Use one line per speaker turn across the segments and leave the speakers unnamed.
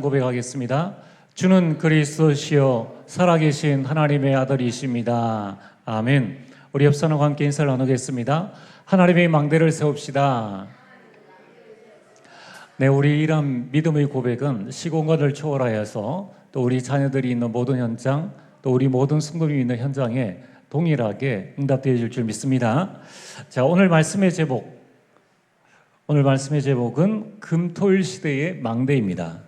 고백하겠습니다. 주는 그리스도시요 살아계신 하나님의 아들이십니다. 아멘. 우리 옆 사람과 함께 인사를 나누겠습니다. 하나님의 망대를 세웁시다. 네, 우리 이런 믿음의 고백은 시공간을 초월하여서 또 우리 자녀들이 있는 모든 현장, 또 우리 모든 성도님이 있는 현장에 동일하게 응답되어 줄 믿습니다. 자, 오늘 말씀의 제목은 금토일 시대의 망대입니다.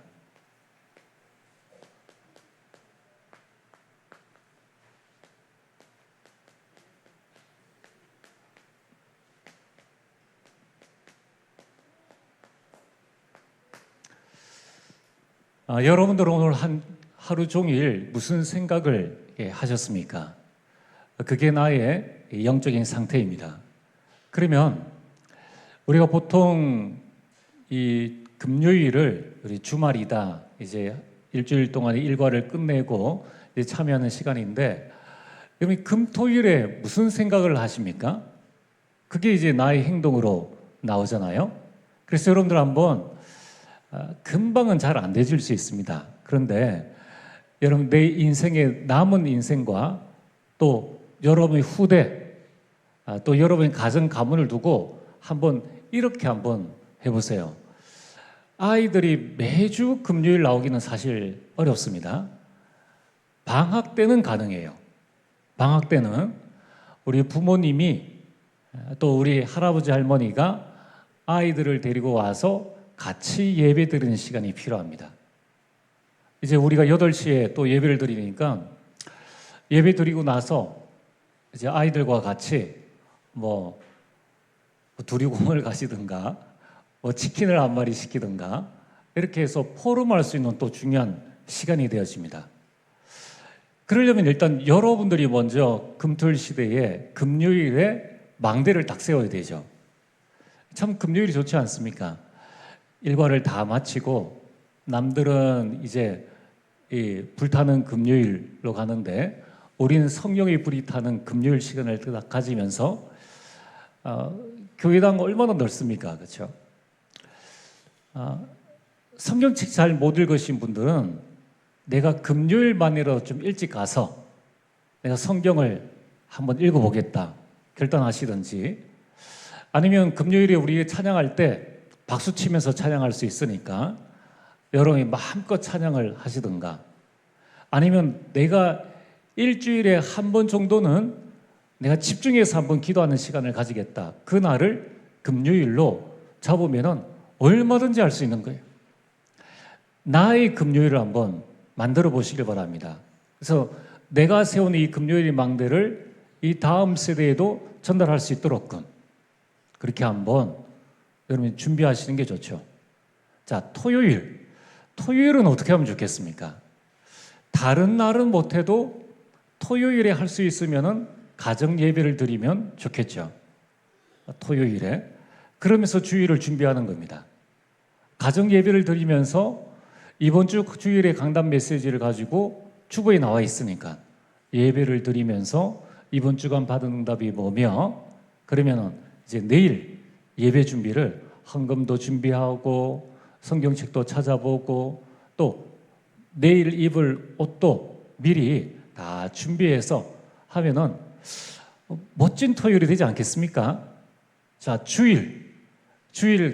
여러분들은 오늘 하루 종일 무슨 생각을 하셨습니까? 그게 나의 영적인 상태입니다. 그러면 우리가 보통 이 금요일을 우리 주말이다, 이제 일주일 동안의 일과를 끝내고 이제 참여하는 시간인데, 그러면 금토일에 무슨 생각을 하십니까? 그게 이제 나의 행동으로 나오잖아요. 그래서 여러분들 한번 금방은 잘 안 되질 수 있습니다. 그런데 여러분, 내 인생의 남은 인생과 또 여러분의 후대, 또 여러분의 가정 가문을 두고 이렇게 한번 해보세요. 아이들이 매주 금요일 나오기는 사실 어렵습니다. 방학 때는 가능해요. 방학 때는 우리 부모님이 또 우리 할아버지 할머니가 아이들을 데리고 와서 같이 예배 드리는 시간이 필요합니다. 이제 우리가 8시에 또 예배를 드리니까 예배 드리고 나서 이제 아이들과 같이 두리공을 가시든가 치킨을 한 마리 시키든가 이렇게 해서 포럼할 수 있는 또 중요한 시간이 되어집니다. 그러려면 일단 여러분들이 먼저 금토일 시대에 금요일에 망대를 딱 세워야 되죠. 참 금요일이 좋지 않습니까? 일과를 다 마치고 남들은 이제 이 불타는 금요일로 가는데 우리는 성령의 불이 타는 금요일 시간을 딱 가지면서 교회당 얼마나 넓습니까? 그렇죠? 성경책 잘 못 읽으신 분들은 내가 금요일만이라도 좀 일찍 가서 내가 성경을 한번 읽어보겠다 결단하시든지, 아니면 금요일에 우리 찬양할 때 박수 치면서 찬양할 수 있으니까 여러분이 마음껏 찬양을 하시든가, 아니면 내가 일주일에 한 번 정도는 내가 집중해서 한번 기도하는 시간을 가지겠다, 그 날을 금요일로 잡으면 얼마든지 할 수 있는 거예요. 나의 금요일을 한번 만들어 보시길 바랍니다. 그래서 내가 세운 이 금요일의 망대를 이 다음 세대에도 전달할 수 있도록끔 그렇게 한번 여러분 준비하시는 게 좋죠. 자, 토요일은 어떻게 하면 좋겠습니까? 다른 날은 못해도 토요일에 할 수 있으면 가정 예배를 드리면 좋겠죠. 토요일에. 그러면서 주일을 준비하는 겁니다. 가정 예배를 드리면서 이번 주 주일에 강단 메시지를 가지고 주보에 나와 있으니까 예배를 드리면서 이번 주간 받은 응답이 뭐며, 그러면은 이제 내일 예배 준비를 헌금도 준비하고 성경책도 찾아보고 또 내일 입을 옷도 미리 다 준비해서 하면은 멋진 토요일이 되지 않겠습니까? 자, 주일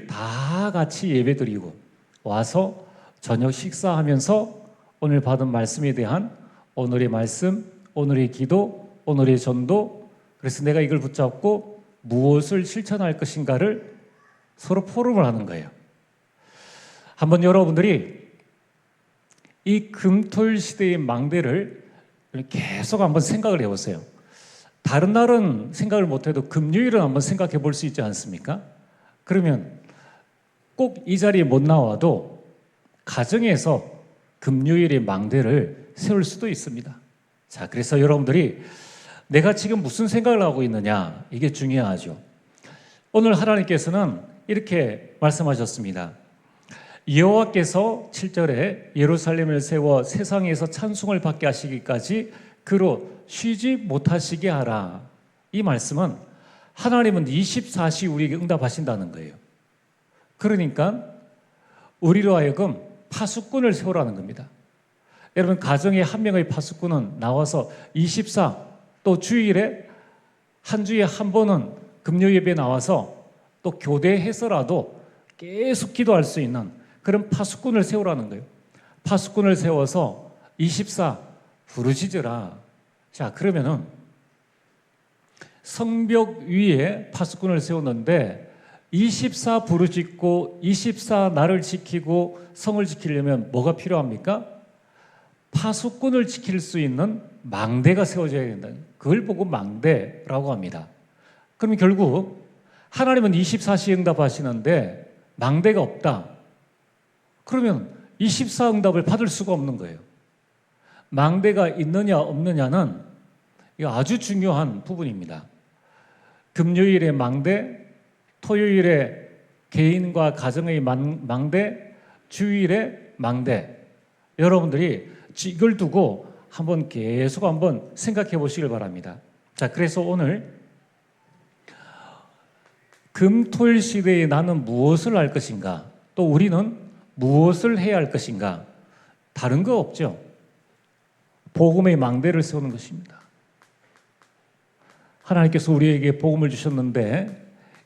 다 같이 예배 드리고 와서 저녁 식사하면서 오늘 받은 말씀에 대한 오늘의 말씀, 오늘의 기도, 오늘의 전도, 그래서 내가 이걸 붙잡고 무엇을 실천할 것인가를 서로 포럼을 하는 거예요. 한번 여러분들이 이 금토일 시대의 망대를 계속 한번 생각을 해보세요. 다른 날은 생각을 못해도 금요일은 한번 생각해 볼 수 있지 않습니까? 그러면 꼭 이 자리에 못 나와도 가정에서 금요일의 망대를 세울 수도 있습니다. 자, 그래서 여러분들이 내가 지금 무슨 생각을 하고 있느냐, 이게 중요하죠. 오늘 하나님께서는 이렇게 말씀하셨습니다. 여호와께서 7절에 예루살렘을 세워 세상에서 찬송을 받게 하시기까지 그로 쉬지 못하시게 하라. 이 말씀은 하나님은 24시 우리에게 응답하신다는 거예요. 그러니까 우리로 하여금 파수꾼을 세우라는 겁니다. 여러분, 가정에 한 명의 파수꾼은 나와서 24, 또 주일에 한 주에 한 번은 금요 예배에 나와서 또 교대해서라도 계속 기도할 수 있는 그런 파수꾼을 세우라는 거예요. 파수꾼을 세워서 24 부르짖으라. 자, 그러면은 성벽 위에 파수꾼을 세웠는데 24 부르짖고 24 나를 지키고 성을 지키려면 뭐가 필요합니까? 파수꾼을 지킬 수 있는 망대가 세워져야 된다. 그걸 보고 망대라고 합니다. 그럼 결국 하나님은 24시 응답하시는데 망대가 없다. 그러면 24 응답을 받을 수가 없는 거예요. 망대가 있느냐 없느냐는 이거 아주 중요한 부분입니다. 금요일에 망대, 토요일에 개인과 가정의 망대, 주일에 망대. 여러분들이 이걸 두고 계속 한번 생각해 보시길 바랍니다. 자, 그래서 오늘 금토일 시대에 나는 무엇을 할 것인가? 또 우리는 무엇을 해야 할 것인가? 다른 거 없죠. 복음의 망대를 세우는 것입니다. 하나님께서 우리에게 복음을 주셨는데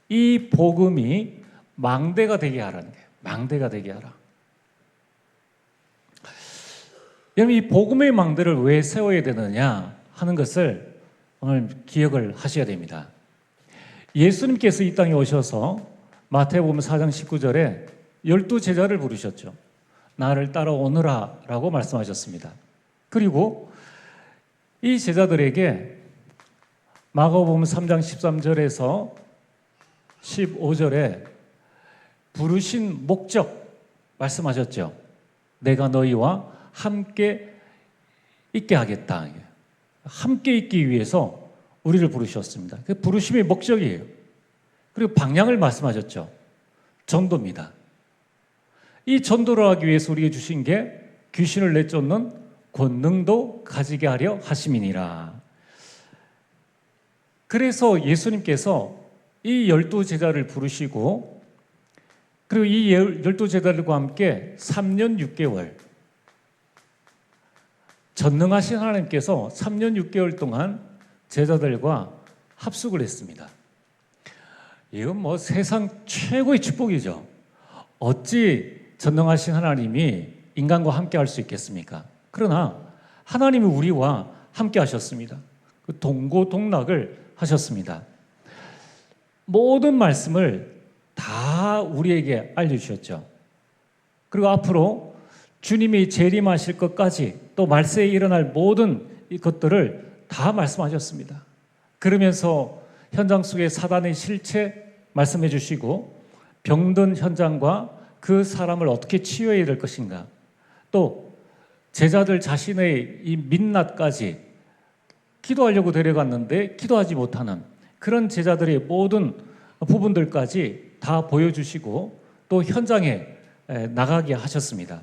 이 복음이 망대가 되게 하라는 거예요. 망대가 되게 하라. 여러분, 이 복음의 망대를 왜 세워야 되느냐 하는 것을 오늘 기억을 하셔야 됩니다. 예수님께서 이 땅에 오셔서 마태복음 4장 19절에 12제자를 부르셨죠. 나를 따라오너라 라고 말씀하셨습니다. 그리고 이 제자들에게 마가복음 3장 13절에서 15절에 부르신 목적 말씀하셨죠. 내가 너희와 함께 있게 하겠다. 함께 있기 위해서 우리를 부르셨습니다. 그 부르심의 목적이에요. 그리고 방향을 말씀하셨죠. 전도입니다. 이 전도를 하기 위해서 우리에게 주신 게 귀신을 내쫓는 권능도 가지게 하려 하심이니라. 그래서 예수님께서 이 12제자를 부르시고 그리고 이 12제자들과 함께 3년 6개월 전능하신 하나님께서 3년 6개월 동안 제자들과 합숙을 했습니다. 이건 세상 최고의 축복이죠. 어찌 전능하신 하나님이 인간과 함께 할 수 있겠습니까? 그러나 하나님이 우리와 함께 하셨습니다. 그 동고동락을 하셨습니다. 모든 말씀을 다 우리에게 알려주셨죠. 그리고 앞으로 주님이 재림하실 것까지 또 말세에 일어날 모든 것들을 다 말씀하셨습니다. 그러면서 현장 속의 사단의 실체 말씀해 주시고 병든 현장과 그 사람을 어떻게 치유해야 될 것인가, 또 제자들 자신의 이 민낯까지 기도하려고 데려갔는데 기도하지 못하는 그런 제자들의 모든 부분들까지 다 보여주시고 또 현장에 나가게 하셨습니다.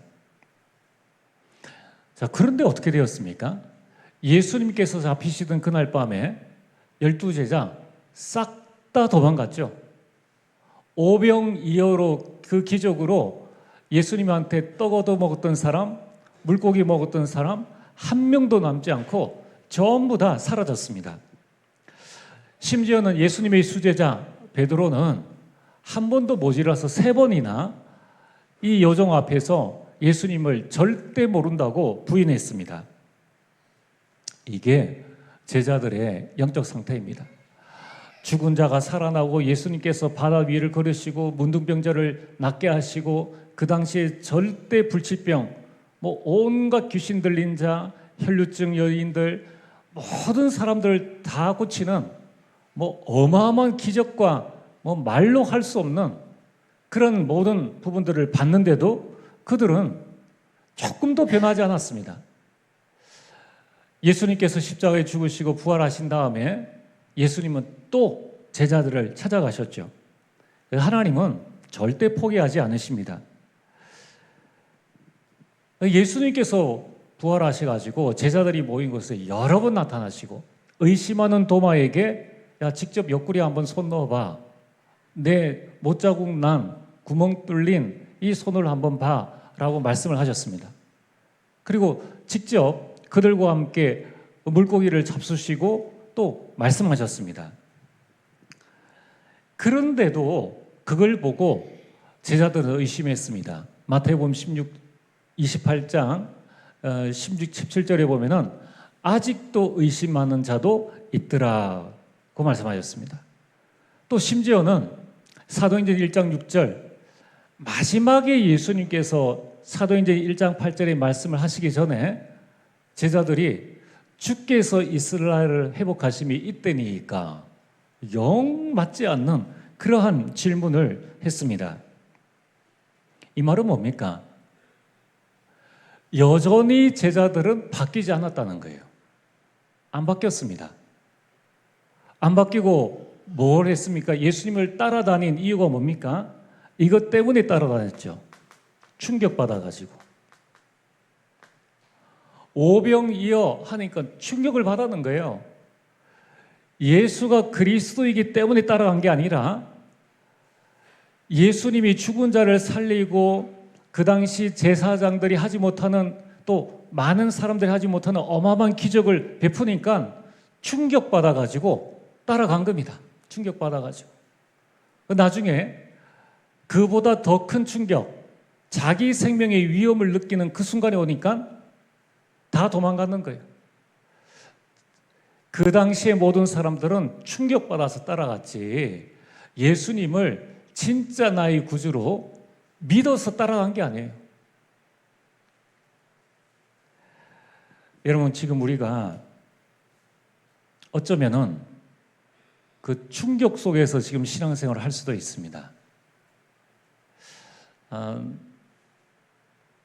자, 그런데 어떻게 되었습니까? 예수님께서 잡히시던 그날 밤에 12제자 싹 다 도망갔죠. 오병이어로 그 기적으로 예수님한테 떡 얻어 먹었던 사람, 물고기 먹었던 사람 한 명도 남지 않고 전부 다 사라졌습니다. 심지어는 예수님의 수제자 베드로는 한 번도 모자라서 3번이나 이 여종 앞에서 예수님을 절대 모른다고 부인했습니다. 이게 제자들의 영적 상태입니다. 죽은 자가 살아나고 예수님께서 바다 위를 걸으시고 문둥병자를 낫게 하시고 그 당시에 절대 불치병, 온갖 귀신 들린 자, 혈루증 여인들, 모든 사람들 다 고치는 어마어마한 기적과 말로 할 수 없는 그런 모든 부분들을 봤는데도 그들은 조금도 변하지 않았습니다. 예수님께서 십자가에 죽으시고 부활하신 다음에 예수님은 또 제자들을 찾아가셨죠. 하나님은 절대 포기하지 않으십니다. 예수님께서 부활하셔가지고 제자들이 모인 곳에 여러 번 나타나시고 의심하는 도마에게 야, 직접 옆구리에 한번 손 넣어봐. 내 못자국 난 구멍 뚫린 이 손을 한번 봐 라고 말씀을 하셨습니다. 그리고 직접 그들과 함께 물고기를 잡수시고 또 말씀하셨습니다. 그런데도 그걸 보고 제자들은 의심했습니다. 마태복음 28장 16, 17절에 보면은 아직도 의심하는 자도 있더라고 말씀하셨습니다. 또 심지어는 사도행전 1장 6절 마지막에 예수님께서 사도행전 1장 8절에 말씀을 하시기 전에 제자들이 주께서 이스라엘을 회복하심이 이때니까 영 맞지 않는 그러한 질문을 했습니다. 이 말은 뭡니까? 여전히 제자들은 바뀌지 않았다는 거예요. 안 바뀌었습니다. 안 바뀌고 뭘 했습니까? 예수님을 따라다닌 이유가 뭡니까? 이것 때문에 따라다녔죠. 충격받아가지고. 오병이어 하니까 충격을 받았는 거예요. 예수가 그리스도이기 때문에 따라간 게 아니라 예수님이 죽은 자를 살리고 그 당시 제사장들이 하지 못하는 또 많은 사람들이 하지 못하는 어마어마한 기적을 베푸니까 충격받아가지고 따라간 겁니다. 충격받아가지고. 나중에 그보다 더 큰 충격, 자기 생명의 위험을 느끼는 그 순간에 오니까 다 도망가는 거예요. 그 당시에 모든 사람들은 충격받아서 따라갔지 예수님을 진짜 나의 구주로 믿어서 따라간 게 아니에요. 여러분, 지금 우리가 어쩌면은 그 충격 속에서 지금 신앙생활을 할 수도 있습니다.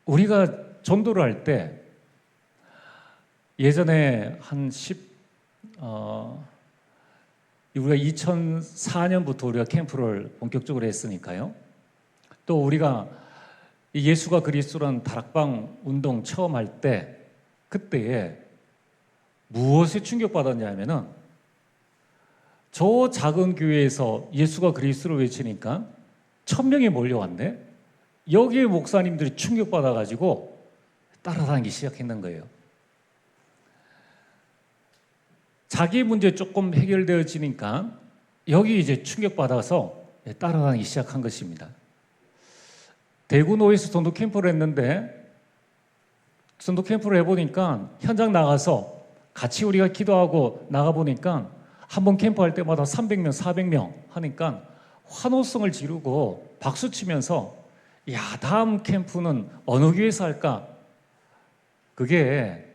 우리가 전도를 할 때 예전에 우리가 2004년부터 우리가 캠프를 본격적으로 했으니까요. 또 우리가 예수가 그리스도라는 다락방 운동 처음 할 때 그때에 무엇에 충격받았냐면은 저 작은 교회에서 예수가 그리스도를 외치니까 1000명이 몰려왔네. 여기에 목사님들이 충격받아가지고 따라다니기 시작했는 거예요. 자기 문제 조금 해결되어지니까 여기 이제 충격받아서 따라다니기 시작한 것입니다. 대구 노예에서 전도 캠프를 했는데 전도 캠프를 해보니까 현장 나가서 같이 우리가 기도하고 나가보니까 한 번 캠프할 때마다 300명, 400명 하니까 환호성을 지르고 박수치면서 야, 다음 캠프는 어느 교회에서 할까? 그게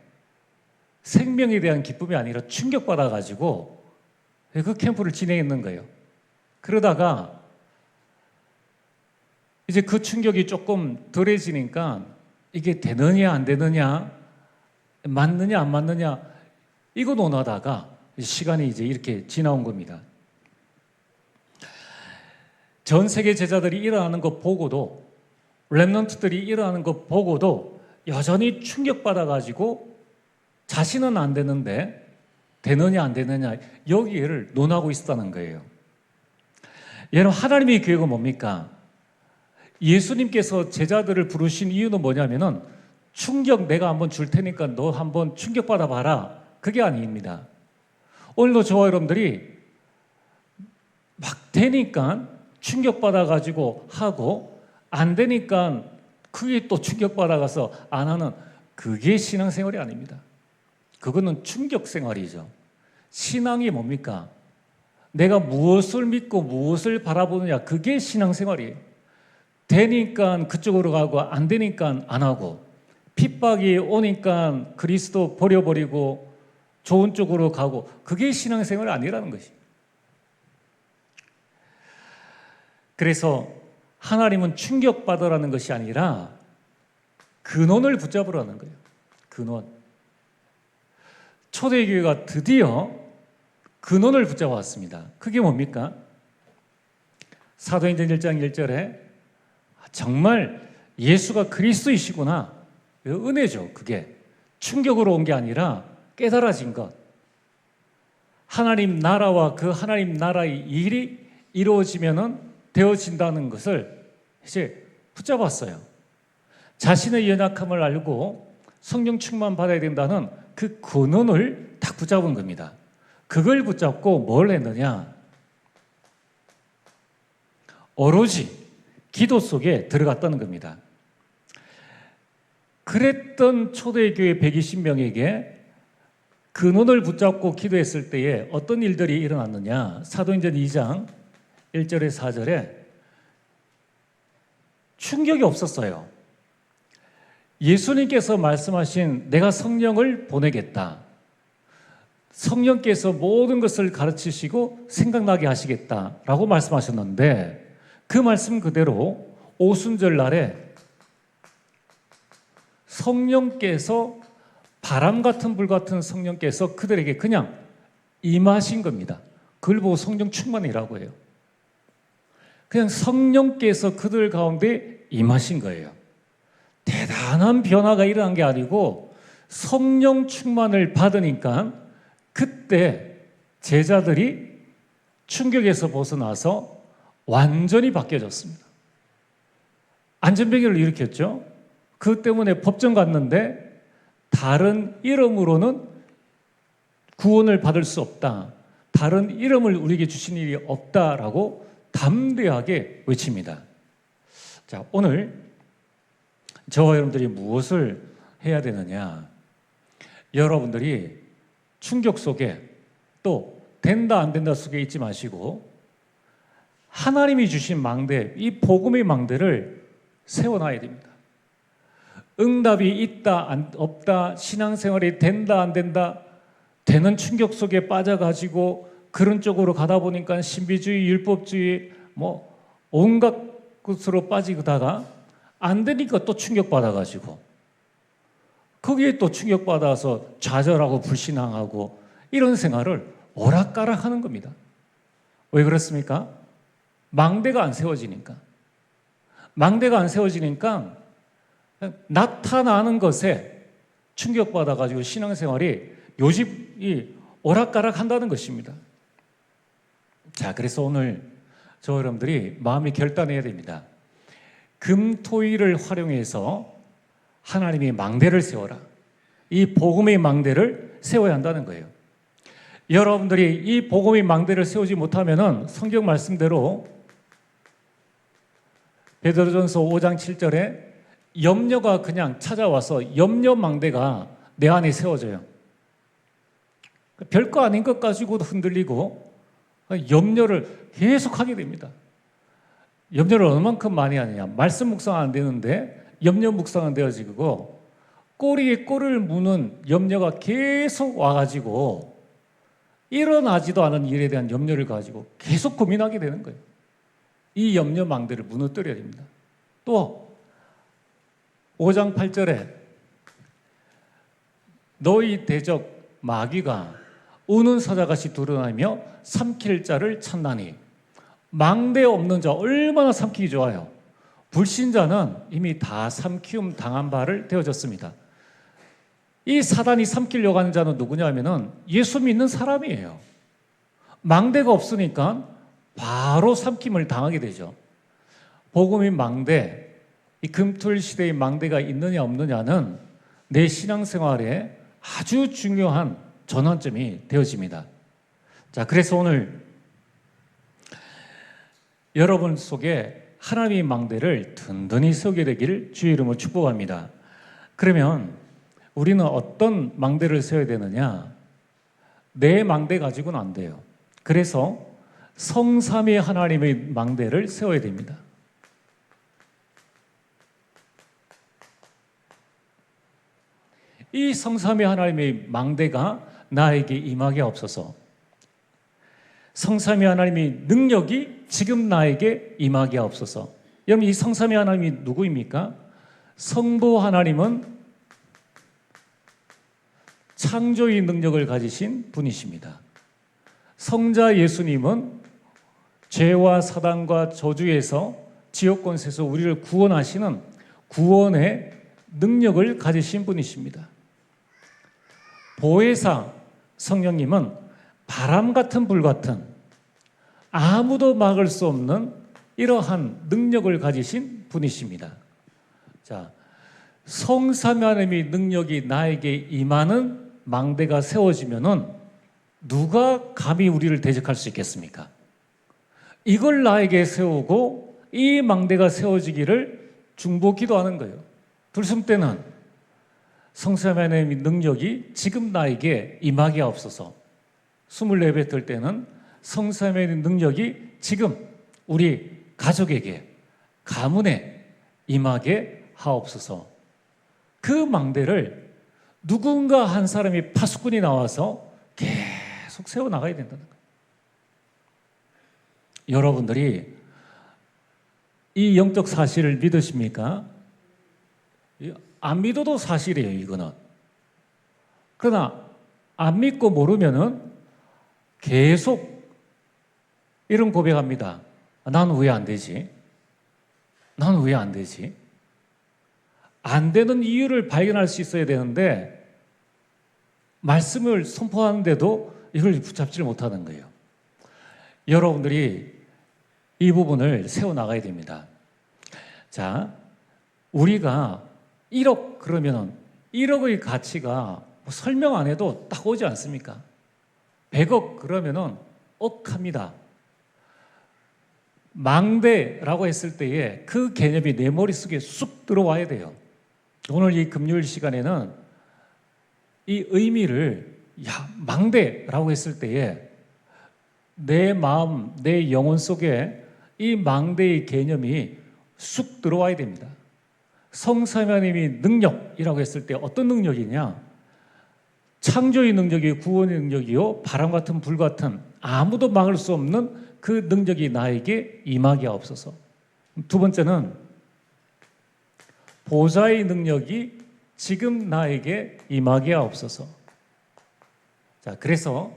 생명에 대한 기쁨이 아니라 충격받아가지고 그 캠프를 진행했는 거예요. 그러다가 이제 그 충격이 조금 덜해지니까 이게 되느냐 안 되느냐, 맞느냐 안 맞느냐 이거 논하다가 시간이 이제 이렇게 지나온 겁니다. 전 세계 제자들이 일어나는 것 보고도 렘넌트들이 일어나는 것 보고도 여전히 충격받아가지고 자신은 안 되는데 되느냐 안 되느냐 여기를 논하고 있었다는 거예요. 여러분, 하나님의 계획은 뭡니까? 예수님께서 제자들을 부르신 이유는 뭐냐면은 충격 내가 한번 줄 테니까 너 한번 충격받아 봐라. 그게 아닙니다. 오늘도 저와 여러분들이 막 되니까 충격받아가지고 하고 안 되니까 그게 또 충격받아가서 안 하는 그게 신앙생활이 아닙니다. 그거는 충격생활이죠. 신앙이 뭡니까? 내가 무엇을 믿고 무엇을 바라보느냐 그게 신앙생활이에요. 되니까 그쪽으로 가고 안 되니까 안 하고 핍박이 오니까 그리스도 버려버리고 좋은 쪽으로 가고 그게 신앙생활이 아니라는 것이. 그래서 하나님은 충격받으라는 것이 아니라 근원을 붙잡으라는 거예요. 근원. 초대교회가 드디어 근원을 붙잡았습니다. 그게 뭡니까? 사도행전 1장 1절에 정말 예수가 그리스도이시구나. 은혜죠. 그게 충격으로 온 게 아니라 깨달아진 것. 하나님 나라와 그 하나님 나라의 일이 이루어지면은 되어진다는 것을 이제 붙잡았어요. 자신의 연약함을 알고 성령 충만 받아야 된다는 그 근원을 딱 붙잡은 겁니다. 그걸 붙잡고 뭘 했느냐? 오로지 기도 속에 들어갔다는 겁니다. 그랬던 초대교회 120명에게 근원을 붙잡고 기도했을 때에 어떤 일들이 일어났느냐? 사도행전 2장 1절에 4절에 충격이 없었어요. 예수님께서 말씀하신 내가 성령을 보내겠다. 성령께서 모든 것을 가르치시고 생각나게 하시겠다라고 말씀하셨는데 그 말씀 그대로 오순절 날에 성령께서 바람 같은 불 같은 성령께서 그들에게 그냥 임하신 겁니다. 그걸 보고 성령 충만이라고 해요. 그냥 성령께서 그들 가운데 임하신 거예요. 대단한 변화가 일어난 게 아니고 성령 충만을 받으니까 그때 제자들이 충격에서 벗어나서 완전히 바뀌어졌습니다. 안전병기를 일으켰죠. 그 때문에 법정 갔는데 다른 이름으로는 구원을 받을 수 없다. 다른 이름을 우리에게 주신 일이 없다라고 담대하게 외칩니다. 자, 오늘 저와 여러분들이 무엇을 해야 되느냐? 여러분들이 충격 속에 또 된다 안 된다 속에 있지 마시고 하나님이 주신 망대, 이 복음의 망대를 세워놔야 됩니다. 응답이 있다 없다, 신앙생활이 된다 안 된다, 되는 충격 속에 빠져가지고 그런 쪽으로 가다 보니까 신비주의, 율법주의 뭐 온갖 것으로 빠지다가 안 되니까 또 충격받아가지고 거기에 또 충격받아서 좌절하고 불신앙하고 이런 생활을 오락가락 하는 겁니다. 왜 그렇습니까? 망대가 안 세워지니까. 망대가 안 세워지니까 나타나는 것에 충격받아가지고 신앙생활이 요집이 오락가락 한다는 것입니다. 자, 그래서 오늘 저 여러분들이 마음이 결단해야 됩니다. 금, 토, 일을 활용해서 하나님이 망대를 세워라. 이 복음의 망대를 세워야 한다는 거예요. 여러분들이 이 복음의 망대를 세우지 못하면은 성경 말씀대로 베드로전서 5장 7절에 염려가 그냥 찾아와서 염려 망대가 내 안에 세워져요. 별거 아닌 것 가지고도 흔들리고 염려를 계속 하게 됩니다. 염려를 얼마만큼 많이 하느냐? 말씀 묵상 안 되는데 염려 묵상은 되어지고 꼬리에 꼬리를 무는 염려가 계속 와가지고 일어나지도 않은 일에 대한 염려를 가지고 계속 고민하게 되는 거예요. 이 염려 망대를 무너뜨려야 됩니다. 또 5장 8절에 너희 대적 마귀가 우는 사자같이 드러나며 삼킬 자를 찾나니. 망대 없는 자 얼마나 삼키기 좋아요. 불신자는 이미 다 삼키움 당한 바를 되어졌습니다. 이 사단이 삼키려고 하는 자는 누구냐 하면은 예수 믿는 사람이에요. 망대가 없으니까 바로 삼킴을 당하게 되죠. 복음의 망대, 이 금토일 시대의 망대가 있느냐 없느냐는 내 신앙생활에 아주 중요한 전환점이 되어집니다. 자, 그래서 오늘 여러분 속에 하나님의 망대를 든든히 세우게 되기를 주의 이름으로 축복합니다. 그러면 우리는 어떤 망대를 세워야 되느냐? 내 망대 가지고는 안 돼요. 그래서 성삼위 하나님의 망대를 세워야 됩니다. 이 성삼위 하나님의 망대가 나에게 임하게 없어서, 성삼위 하나님의 능력이 지금 나에게 임하게 없어서. 여러분, 이 성삼위 하나님이 누구입니까? 성부 하나님은 창조의 능력을 가지신 분이십니다. 성자 예수님은 죄와 사단과 저주에서 지옥 권세에서 우리를 구원하시는 구원의 능력을 가지신 분이십니다. 보혜사 성령님은 바람 같은 불 같은 아무도 막을 수 없는 이러한 능력을 가지신 분이십니다. 자, 성삼위 하나님의 능력이 나에게 임하는 망대가 세워지면은 누가 감히 우리를 대적할 수 있겠습니까? 이걸 나에게 세우고 이 망대가 세워지기를 중보 기도하는 거예요. 들숨 때는 성삼위 하나님의 능력이 지금 나에게 임하게 하옵소서. 숨을 내뱉을 때는 성삼위 하나님의 능력이 지금 우리 가족에게, 가문에 임하게 하옵소서. 그 망대를 누군가 한 사람이 파수꾼이 나와서 계속 세워나가야 된다는 거예요. 여러분들이 이 영적 사실을 믿으십니까? 안 믿어도 사실이에요, 이거는. 그러나 안 믿고 모르면은 계속 이런 고백합니다. 난 왜 안 되지? 난 왜 안 되지? 안 되는 이유를 발견할 수 있어야 되는데 말씀을 선포하는데도 이걸 붙잡지를 못하는 거예요. 여러분들이 이 부분을 세워나가야 됩니다. 자, 우리가 1억 그러면 1억의 가치가 설명 안 해도 딱 오지 않습니까? 100억 그러면 억합니다. 망대라고 했을 때에 그 개념이 내 머릿속에 쑥 들어와야 돼요. 오늘 이 금요일 시간에는 이 의미를 망대라고 했을 때에 내 마음, 내 영혼 속에 이 망대의 개념이 쑥 들어와야 됩니다. 성삼위 하나님의 능력이라고 했을 때 어떤 능력이냐? 창조의 능력이 구원의 능력이요, 바람 같은 불 같은 아무도 막을 수 없는 그 능력이 나에게 임하게 하옵소서. 두 번째는 보좌의 능력이 지금 나에게 임하게 하옵소서. 자, 그래서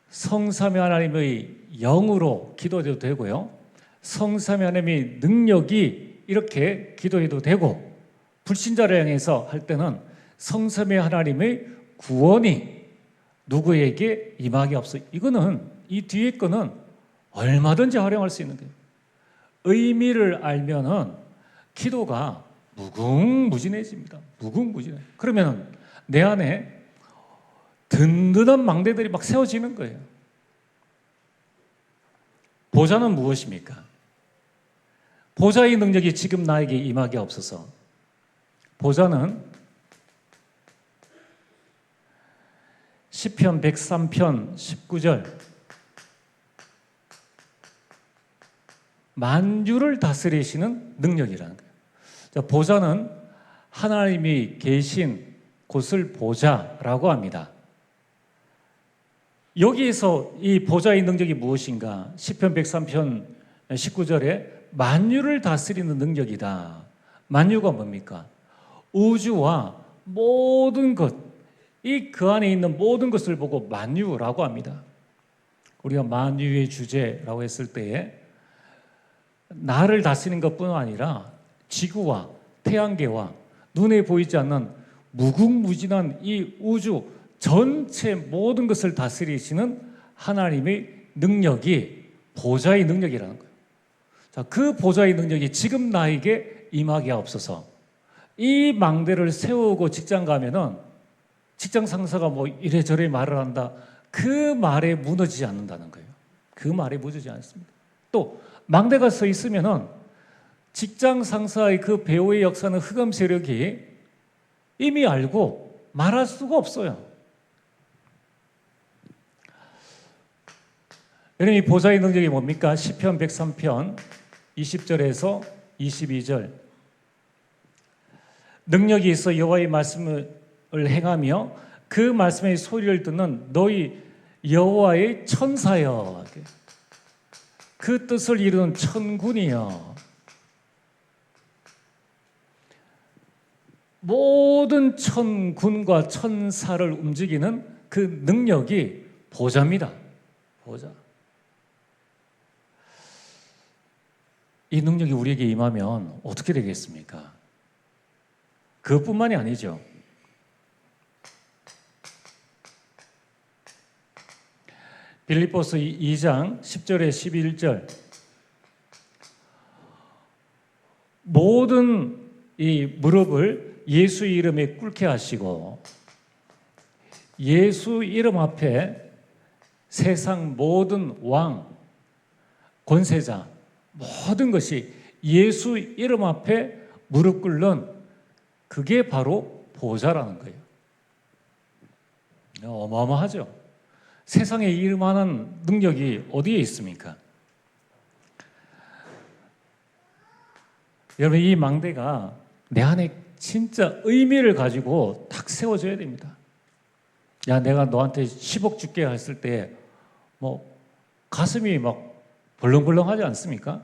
성삼위 하나님의 영으로 기도해도 되고요, 성삼위 하나님의 능력이 이렇게 기도해도 되고, 불신자를 향해서 할 때는 성삼위 하나님의 구원이 누구에게 임하게 없어. 이거는 이 뒤에 거는 얼마든지 활용할 수 있는 거예요. 의미를 알면은 기도가 무궁무진해집니다. 무궁무진해. 그러면 내 안에 든든한 망대들이 막 세워지는 거예요. 보좌는 무엇입니까? 보좌의 능력이 지금 나에게 임하게 없어서. 보좌는 시편 103편 19절, 만유를 다스리시는 능력이라는 거예요. 자, 보좌는 하나님이 계신 곳을 보좌라고 합니다. 여기에서 이 보좌의 능력이 무엇인가? 시편 103편 19절에 만유를 다스리는 능력이다. 만유가 뭡니까? 우주와 모든 것, 이 그 안에 있는 모든 것을 보고 만유라고 합니다. 우리가 만유의 주제라고 했을 때에 나를 다스리는 것뿐 아니라 지구와 태양계와 눈에 보이지 않는 무궁무진한 이 우주 전체 모든 것을 다스리시는 하나님의 능력이 보좌의 능력이라는 거예요. 자, 그 보좌의 능력이 지금 나에게 임하게 하옵소서. 이 망대를 세우고 직장 가면은 직장 상사가 뭐 이래저래 말을 한다. 그 말에 무너지지 않는다는 거예요. 그 말에 무너지지 않습니다. 또 망대가 서 있으면은 직장 상사의 그 배후의 역사는 흑암 세력이 이미 알고 말할 수가 없어요. 여러분, 이 보좌의 능력이 뭡니까? 시편 103편 20절에서 22절. 능력이 있어 여호와의 말씀을 행하며 그 말씀의 소리를 듣는 너희 여호와의 천사여, 그 뜻을 이루는 천군이여. 모든 천군과 천사를 움직이는 그 능력이 보좌입니다. 보좌. 이 능력이 우리에게 임하면 어떻게 되겠습니까? 그것뿐만이 아니죠. 빌립보서 2장 10절에 11절, 모든 이 무릎을 예수 이름에 꿇게 하시고 예수 이름 앞에 세상 모든 왕, 권세자 모든 것이 예수 이름 앞에 무릎 꿇는 그게 바로 보좌라는 거예요. 어마어마하죠. 세상에 이만한 능력이 어디에 있습니까? 여러분, 이 망대가 내 안에 진짜 의미를 가지고 딱 세워져야 됩니다. 야, 내가 너한테 10억 줄게 했을 때 가슴이 막 벌렁벌렁하지 않습니까?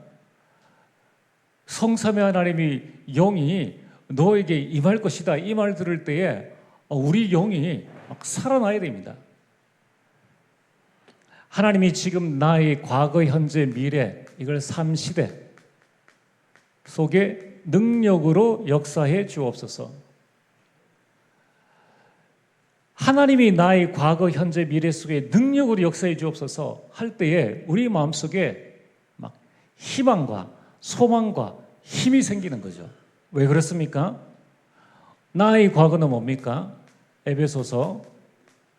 성삼위 하나님이 영이 너에게 임할 것이다 이 말 들을 때에 우리 영이 막 살아나야 됩니다. 하나님이 지금 나의 과거, 현재, 미래 이걸 3시대 속에 능력으로 역사해 주옵소서. 하나님이 나의 과거, 현재, 미래 속에 능력으로 역사해 주옵소서 할 때에 우리 마음속에 막 희망과 소망과 힘이 생기는 거죠. 왜 그렇습니까? 나의 과거는 뭡니까? 에베소서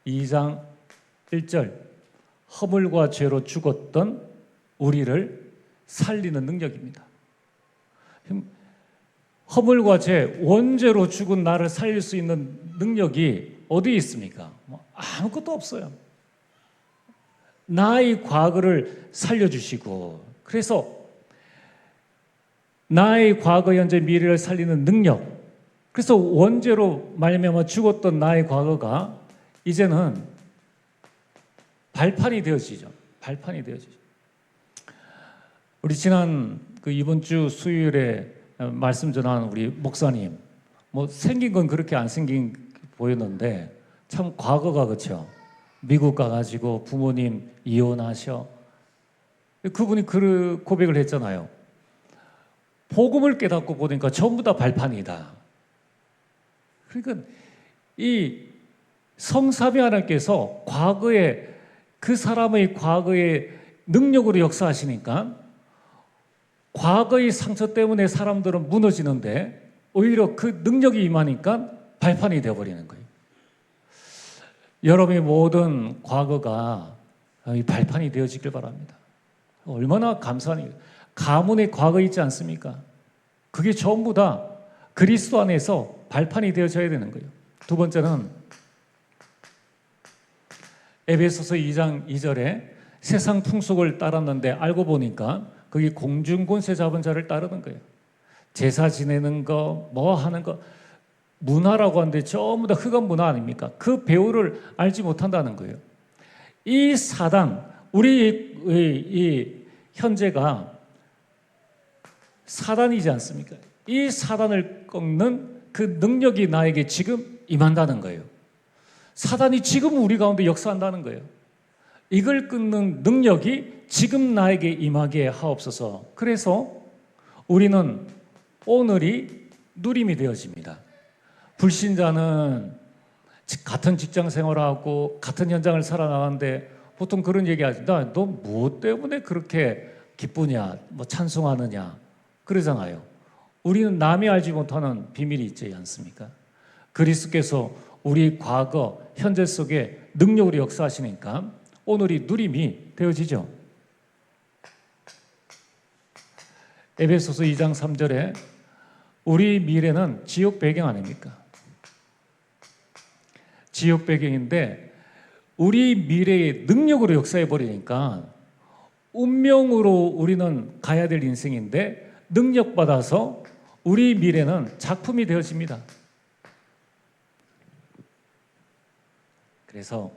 2장 1절 허물과 죄로 죽었던 우리를 살리는 능력입니다. 허물과 죄, 원죄로 죽은 나를 살릴 수 있는 능력이 어디에 있습니까? 아무것도 없어요. 나의 과거를 살려주시고 그래서 나의 과거, 현재, 미래를 살리는 능력, 그래서 원죄로 말미암아 죽었던 나의 과거가 이제는 발판이 되어지죠. 발판이 되어지죠. 우리 지난 이번 주 수요일에 말씀 전한 우리 목사님, 생긴 건 그렇게 안 생긴 보였는데 참 과거가 그렇죠. 미국 가가지고 부모님 이혼하셔. 그분이 그 고백을 했잖아요. 복음을 깨닫고 보니까 전부 다 발판이다. 그러니까 이 성삼위 하나님께서 과거에 그 사람의 과거의 능력으로 역사하시니까 과거의 상처 때문에 사람들은 무너지는데 오히려 그 능력이 임하니까 발판이 되어버리는 거예요. 여러분의 모든 과거가 발판이 되어지길 바랍니다. 얼마나 감사한 일. 가문의 과거 있지 않습니까? 그게 전부 다 그리스도 안에서 발판이 되어져야 되는 거예요. 두 번째는 에베소서 2장 2절에 세상 풍속을 따랐는데 알고 보니까 거기 공중권세 잡은 자를 따르는 거예요. 제사 지내는 거, 하는 거, 문화라고 하는데 전부 다 흑암 문화 아닙니까? 그 배우를 알지 못한다는 거예요. 이 사단, 우리 이 현재가 사단이지 않습니까? 이 사단을 꺾는 그 능력이 나에게 지금 임한다는 거예요. 사단이 지금 우리 가운데 역사한다는 거예요. 이걸 끊는 능력이 지금 나에게 임하게 하옵소서. 그래서 우리는 오늘이 누림이 되어집니다. 불신자는 같은 직장 생활하고 같은 현장을 살아나가는데 보통 그런 얘기하지. 너 뭐 때문에 그렇게 기쁘냐, 찬송하느냐 그러잖아요. 우리는 남이 알지 못하는 비밀이 있지 않습니까? 그리스도께서 우리 과거, 현재 속에 능력으로 역사하시니까 오늘이 누림이 되어지죠. 에베소서 2장 3절에 우리 미래는 지옥 배경 아닙니까? 지옥 배경인데 우리 미래의 능력으로 역사해 버리니까 운명으로 우리는 가야 될 인생인데 능력받아서 우리 미래는 작품이 되어집니다. 그래서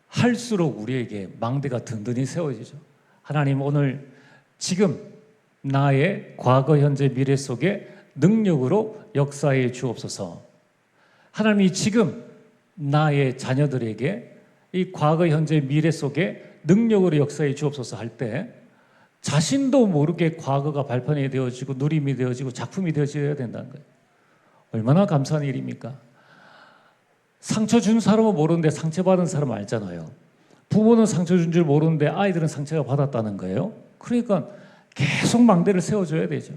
할수록 우리에게 망대가 든든히 세워지죠. 하나님 오늘 지금 나의 과거, 현재, 미래 속에 능력으로 역사해 주옵소서. 하나님이 지금 나의 자녀들에게 이 과거, 현재, 미래 속에 능력으로 역사해 주옵소서 할 때 자신도 모르게 과거가 발판이 되어지고 누림이 되어지고 작품이 되어져야 된다는 거예요. 얼마나 감사한 일입니까? 상처 준 사람은 모르는데 상처받은 사람은 알잖아요. 부모는 상처 준 줄 모르는데 아이들은 상처가 받았다는 거예요. 그러니까 계속 망대를 세워줘야 되죠.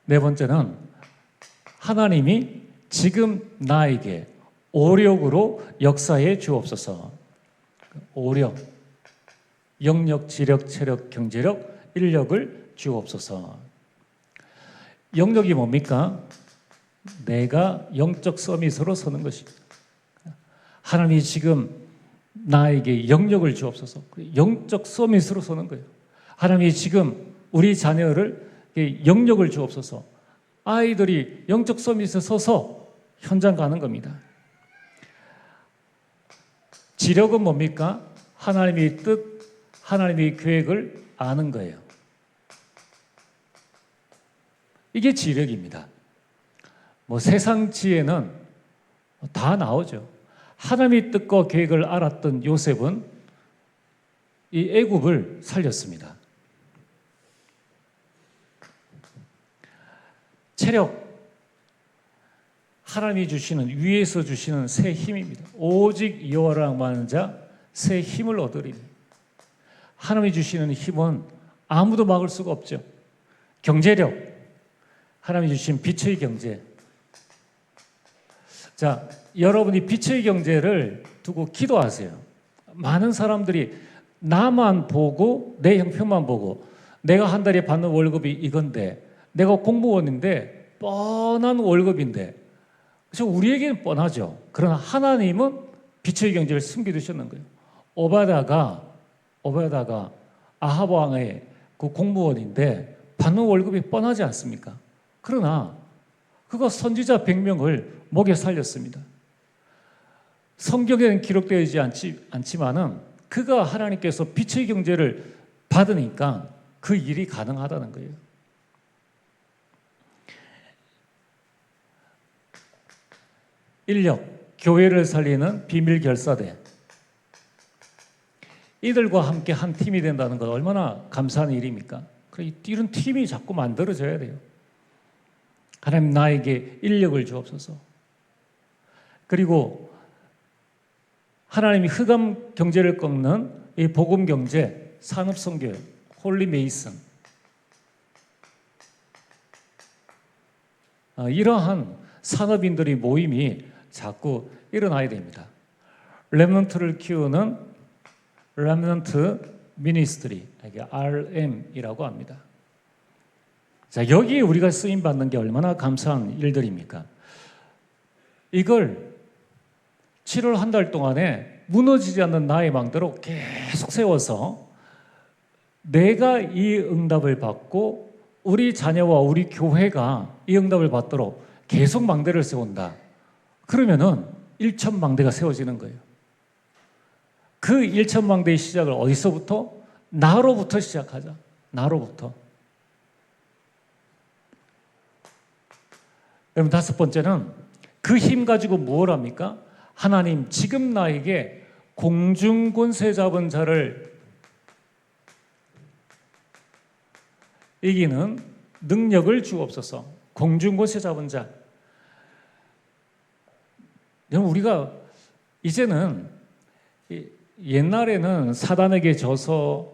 네 번째는 하나님이 지금 나에게 오력으로 역사해 주옵소서. 오력, 영력, 지력, 체력, 경제력, 인력을 주옵소서. 영력이 뭡니까? 내가 영적 서밋으로 서는 것입니다. 하나님이 지금 나에게 영력을 주옵소서. 영적 서밋으로 서는 거예요. 하나님이 지금 우리 자녀를 영력을 주옵소서. 아이들이 영적 서밋에 서서 현장 가는 겁니다. 지력은 뭡니까? 하나님의 뜻, 하나님의 계획을 아는 거예요. 이게 지력입니다. 뭐 세상 지혜는 다 나오죠. 하나님의 뜻과 계획을 알았던 요셉은 이 애굽을 살렸습니다. 체력, 하나님이 주시는, 위에서 주시는 새 힘입니다. 오직 여호와를 악망하는 자 새 힘을 얻으리니. 하나님이 주시는 힘은 아무도 막을 수가 없죠. 경제력, 하나님이 주신 빛의 경제. 자, 여러분이 빛의 경제를 두고 기도하세요. 많은 사람들이 나만 보고 내 형편만 보고 내가 한 달에 받는 월급이 이건데, 내가 공무원인데 뻔한 월급인데, 그래서 우리에게는 뻔하죠. 그러나 하나님은 빛의 경제를 숨겨두셨는 거예요. 오바다가 아합 왕의 그 공무원인데 받는 월급이 뻔하지 않습니까? 그러나 그가 선지자 100명을 먹여 살렸습니다. 성경에는 기록되지 않지만은 그가 하나님께서 빛의 경제를 받으니까 그 일이 가능하다는 거예요. 인력, 교회를 살리는 비밀 결사대. 이들과 함께 한 팀이 된다는 건 얼마나 감사한 일입니까? 이런 팀이 자꾸 만들어져야 돼요. 하나님 나에게 인력을 주옵소서. 그리고 하나님이 흑암 경제를 꺾는 이 복음 경제, 산업 선교회, 홀리 메이슨. 이러한 산업인들의 모임이 자꾸 일어나야 됩니다. 렘넌트를 키우는 렘넌트 미니스트리, RM이라고 합니다. 자, 여기에 우리가 쓰임 받는 게 얼마나 감사한 일들입니까? 이걸 7월 한 달 동안에 무너지지 않는 나의 망대로 계속 세워서 내가 이 응답을 받고 우리 자녀와 우리 교회가 이 응답을 받도록 계속 망대를 세운다. 그러면은 1,000망대가 세워지는 거예요. 그 1,000망대의 시작을 어디서부터? 나로부터 시작하자. 나로부터. 그럼 다섯 번째는 그 힘 가지고 무엇을 합니까? 하나님 지금 나에게 공중권세 잡은 자를 이기는 능력을 주옵소서. 공중권세 잡은 자. 우리가 이제는 옛날에는 사단에게 져서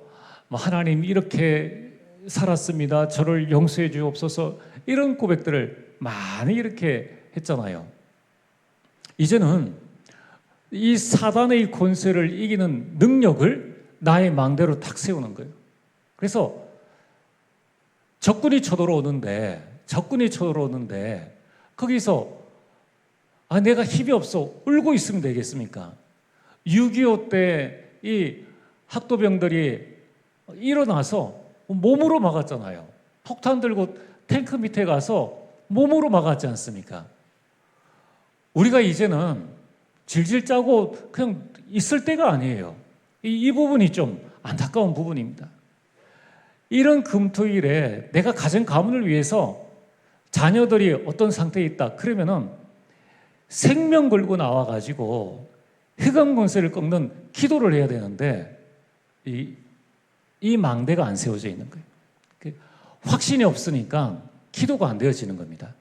하나님 이렇게 살았습니다. 저를 용서해 주옵소서. 이런 고백들을 많이 이렇게 했잖아요. 이제는 이 사단의 권세를 이기는 능력을 나의 망대로 탁 세우는 거예요. 그래서 적군이 쳐들어오는데 거기서 내가 힘이 없어 울고 있으면 되겠습니까? 6.25 때 이 학도병들이 일어나서 몸으로 막았잖아요. 폭탄 들고 탱크 밑에 가서 몸으로 막았지 않습니까? 우리가 이제는 질질 짜고 그냥 있을 때가 아니에요. 이 부분이 좀 안타까운 부분입니다. 이런 금토일에 내가 가정 가문을 위해서 자녀들이 어떤 상태에 있다 그러면은 생명 걸고 나와가지고 흑암 권세를 꺾는 기도를 해야 되는데 이 망대가 안 세워져 있는 거예요. 확신이 없으니까 기도가 안 되어지는 겁니다.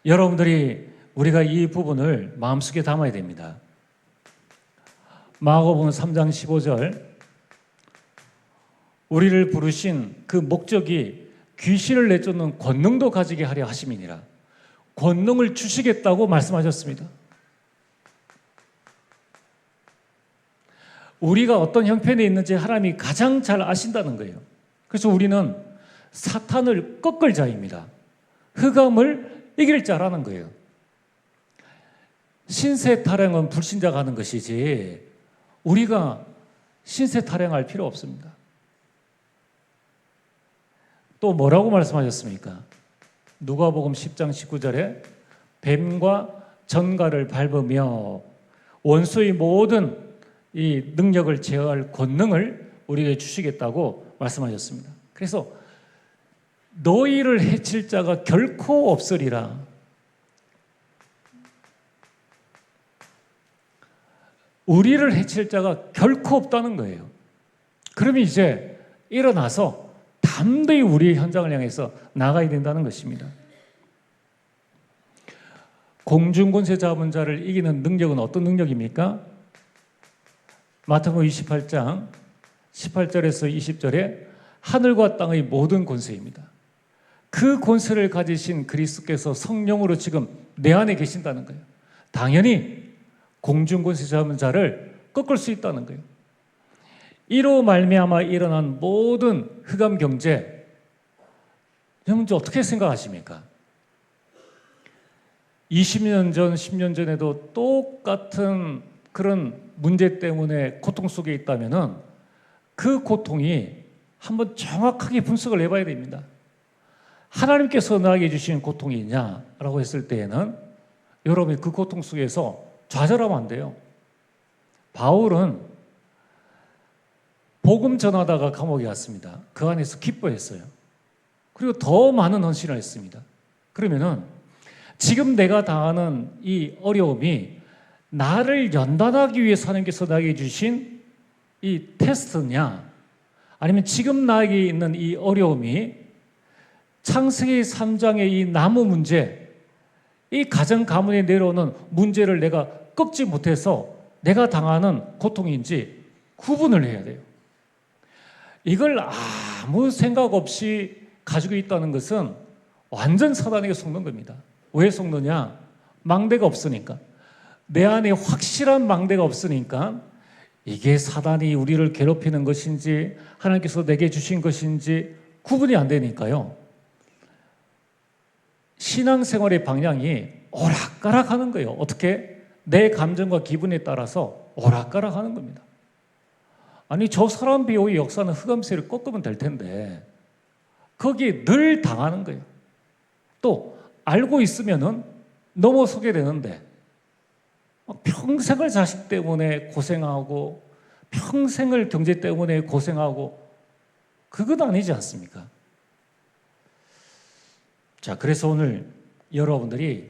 여러분들이 우리가 이 부분을 마음속에 담아야 됩니다. 마가복음 3장 15절 우리를 부르신 그 목적이 귀신을 내쫓는 권능도 가지게 하려 하심이니라. 권능을 주시겠다고 말씀하셨습니다. 우리가 어떤 형편에 있는지 하나님이 가장 잘 아신다는 거예요. 그래서 우리는 사탄을 꺾을 자입니다. 흑암을 이길 자라는 거예요. 신세 타령은 불신자가 하는 것이지 우리가 신세 타령할 필요 없습니다. 또 뭐라고 말씀하셨습니까? 누가복음 10장 19절에 뱀과 전갈을 밟으며 원수의 모든 이 능력을 제어할 권능을 우리에게 주시겠다고 말씀하셨습니다. 그래서 너희를 해칠 자가 결코 없으리라. 우리를 해칠 자가 결코 없다는 거예요. 그러면 이제 일어나서 담대히 우리의 현장을 향해서 나가야 된다는 것입니다. 공중권세 잡은 자를 이기는 능력은 어떤 능력입니까? 마태복음 28장 18절에서 20절에 하늘과 땅의 모든 권세입니다. 그 권세를 가지신 그리스도께서 성령으로 지금 내 안에 계신다는 거예요. 당연히 공중권세 잡은 자를 꺾을 수 있다는 거예요. 이로 말미암아 일어난 모든 흑암 경제, 여러분 어떻게 생각하십니까? 20년 전, 10년 전에도 똑같은 그런 문제 때문에 고통 속에 있다면은 그 고통이 한번 정확하게 분석을 해봐야 됩니다. 하나님께서 나에게 주신 고통이 있냐라고 했을 때에는 여러분이 그 고통 속에서 좌절하면 안 돼요. 바울은 복음 전하다가 감옥에 갔습니다. 그 안에서 기뻐했어요. 그리고 더 많은 헌신을 했습니다. 그러면은 지금 내가 당하는 이 어려움이 나를 연단하기 위해서 하나님께서 나에게 주신 이 테스트냐, 아니면 지금 나에게 있는 이 어려움이 창세기 3장의 이 나무 문제, 이 가정 가문에 내려오는 문제를 내가 꺾지 못해서 내가 당하는 고통인지 구분을 해야 돼요. 이걸 아무 생각 없이 가지고 있다는 것은 완전 사단에게 속는 겁니다. 왜 속느냐? 망대가 없으니까. 내 안에 확실한 망대가 없으니까 이게 사단이 우리를 괴롭히는 것인지 하나님께서 내게 주신 것인지 구분이 안 되니까요. 신앙생활의 방향이 오락가락 하는 거예요. 어떻게? 내 감정과 기분에 따라서 오락가락 하는 겁니다. 아니 저 사람 비호의 역사는 흑암세를 꺾으면 될 텐데 거기에 늘 당하는 거예요. 또 알고 있으면은 넘어서게 되는데 평생을 자식 때문에 고생하고 평생을 경제 때문에 고생하고 그건 아니지 않습니까? 자, 그래서 오늘 여러분들이